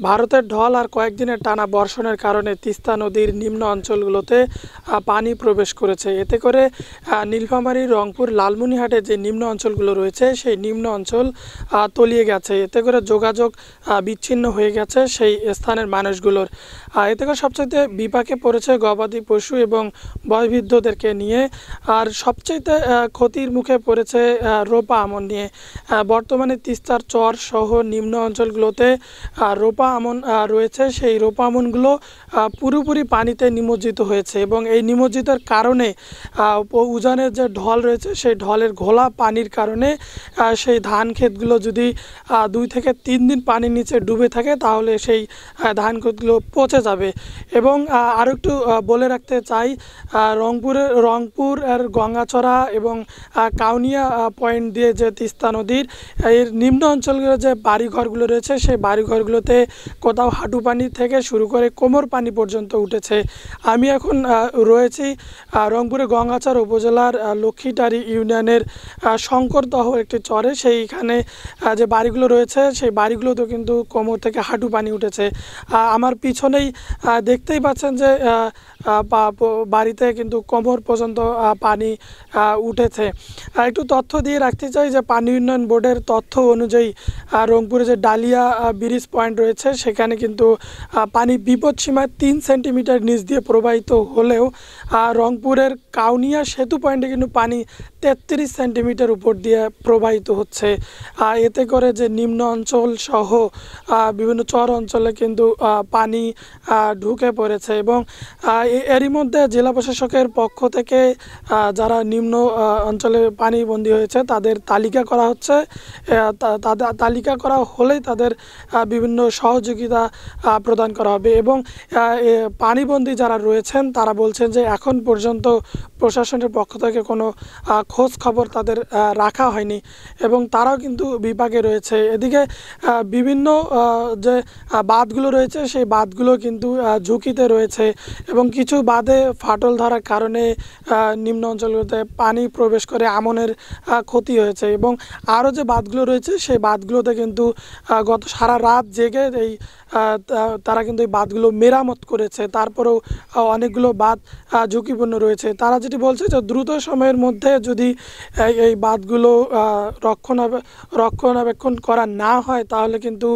ভারতের ঢল আর কয়েকদিনের টানা বর্ষণের কারণে তিস্তা নদীর নিম্ন অঞ্চলগুলোতে পানি প্রবেশ করেছে। এতে করে নীলফামারী, রংপুর, লালমনিরহাটের যে নিম্ন অঞ্চলগুলো রয়েছে সেই নিম্ন অঞ্চল তলিয়ে গেছে। এতে করে যোগাযোগ বিচ্ছিন্ন হয়ে গেছে সেই স্থানের মানুষগুলোর। এতে করে সবচাইতে বিপাকে পড়েছে গবাদি পশু এবং বয়োবৃদ্ধদেরকে নিয়ে। আর সবচাইতে ক্ষতির মুখে পড়েছে রোপা আমন নিয়ে। বর্তমানে তিস্তার চর সহ নিম্ন অঞ্চলগুলোতে রোপা আমন রয়েছে। সেই রোপা আমনগুলো পুরোপুরি পানিতে নিমজ্জিত হয়েছে এবং এই নিমজ্জিতের কারণে উজানের যে ঢল রয়েছে সেই ঢলের ঘোলা পানির কারণে সেই ধান ক্ষেতগুলো যদি 2 থেকে 3 দিন পানির নিচে ডুবে থাকে তাহলে সেই ধান ক্ষেতগুলো পচে যাবে। এবং আরও একটু বলে রাখতে চাই, রংপুর আর গঙ্গাচড়া এবং কাউনিয়া পয়েন্ট দিয়ে যে তিস্তা নদীর এর নিম্ন অঞ্চলগুলো যে বাড়িঘরগুলো রয়েছে সেই বাড়িঘরগুলোতে কোথাও হাঁটু পানি থেকে শুরু করে কোমর পানি পর্যন্ত উঠেছে। আমি এখন রয়েছি রংপুরের গঙ্গাচড়া উপজেলার লক্ষ্মীটারি ইউনিয়নের শঙ্করদহ একটি চরে। সেইখানে যে বাড়িগুলো রয়েছে সেই বাড়িগুলোতেও কিন্তু কোমর থেকে হাঁটু পানি উঠেছে। আমার পিছনেই দেখতেই পাচ্ছেন যে বাড়িতে কিন্তু কোমর পর্যন্ত পানি উঠেছে। একটু তথ্য দিয়ে রাখতে চাই যে পানি উন্নয়ন বোর্ডের তথ্য অনুযায়ী রংপুরে যে ডালিয়া ব্রিজ পয়েন্ট রয়েছে সেখানে কিন্তু পানি বিপদসীমায় 3 সেন্টিমিটার নিচ দিয়ে প্রবাহিত হলেও রংপুরের কাউনিয়া সেতু পয়েন্টে কিন্তু পানি 33 সেন্টিমিটার উপর দিয়ে প্রবাহিত হচ্ছে। এতে করে যে নিম্ন অঞ্চল সহ বিভিন্ন চর অঞ্চলে কিন্তু পানি ঢুকে পড়েছে এবং এরই মধ্যে জেলা প্রশাসকের পক্ষ থেকে যারা নিম্ন অঞ্চলে পানিবন্দী হয়েছে তাদের তালিকা করা হচ্ছে। তাদের তালিকা করা হলেই তাদের বিভিন্ন সহযোগিতা প্রদান করা হবে এবং পানিবন্দী যারা রয়েছেন তারা বলছেন যে এখন পর্যন্ত প্রশাসনের পক্ষ থেকে কোনো খোঁজ খবর তাদের রাখা হয়নি এবং তারাও কিন্তু বিপাকে রয়েছে। এদিকে বিভিন্ন যে বাঁধগুলো রয়েছে সেই বাঁধগুলো কিন্তু ঝুঁকিতে রয়েছে এবং কিছু বাঁধে ফাটল ধরার কারণে নিম্ন অঞ্চলগুলোতে পানি প্রবেশ করে আমনের ক্ষতি হয়েছে এবং আরও যে বাঁধগুলো রয়েছে সেই বাঁধগুলোতে কিন্তু গত সারা রাত জেগে তারা কিন্তু এই বাঁধগুলো মেরামত করেছে। তারপরেও অনেকগুলো বাঁধ ঝুঁকিপূর্ণ রয়েছে। তারা যেটি বলছে যে দ্রুত সময়ের মধ্যে যদি এই বাঁধগুলো রক্ষণাবেক্ষণ করা না হয় তাহলে কিন্তু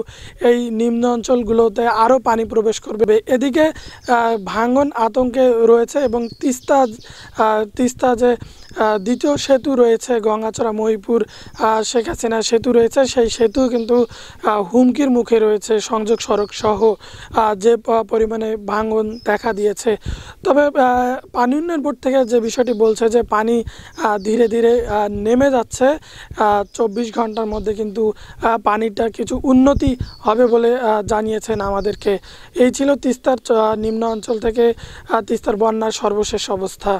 এই নিম্ন অঞ্চলগুলোতে আরও পানি প্রবেশ করবে। এদিকে ভাঙন আতঙ্কে রয়েছে এবং তিস্তা যে দ্বিতীয় সেতু রয়েছে গঙ্গাচড়া মহিপুর শেখ হাসিনা সেতু রয়েছে সেই সেতু কিন্তু হুমকির মুখে রয়েছে সংযোগ সড়ক সহ যে পরিমাণে ভাঙন দেখা দিয়েছে। তবে পানি উন্নয়ন বোর্ড থেকে যে বিষয়টি বলছে যে পানি ধীরে ধীরে নেমে যাচ্ছে, 24 ঘন্টার মধ্যে কিন্তু পানিটা কিছু উন্নতি হবে বলে জানিয়েছেন আমাদেরকে। এই ছিল তিস্তার নিম্ন অঞ্চল থেকে তিস্তার বন্যার সর্বশেষ অবস্থা।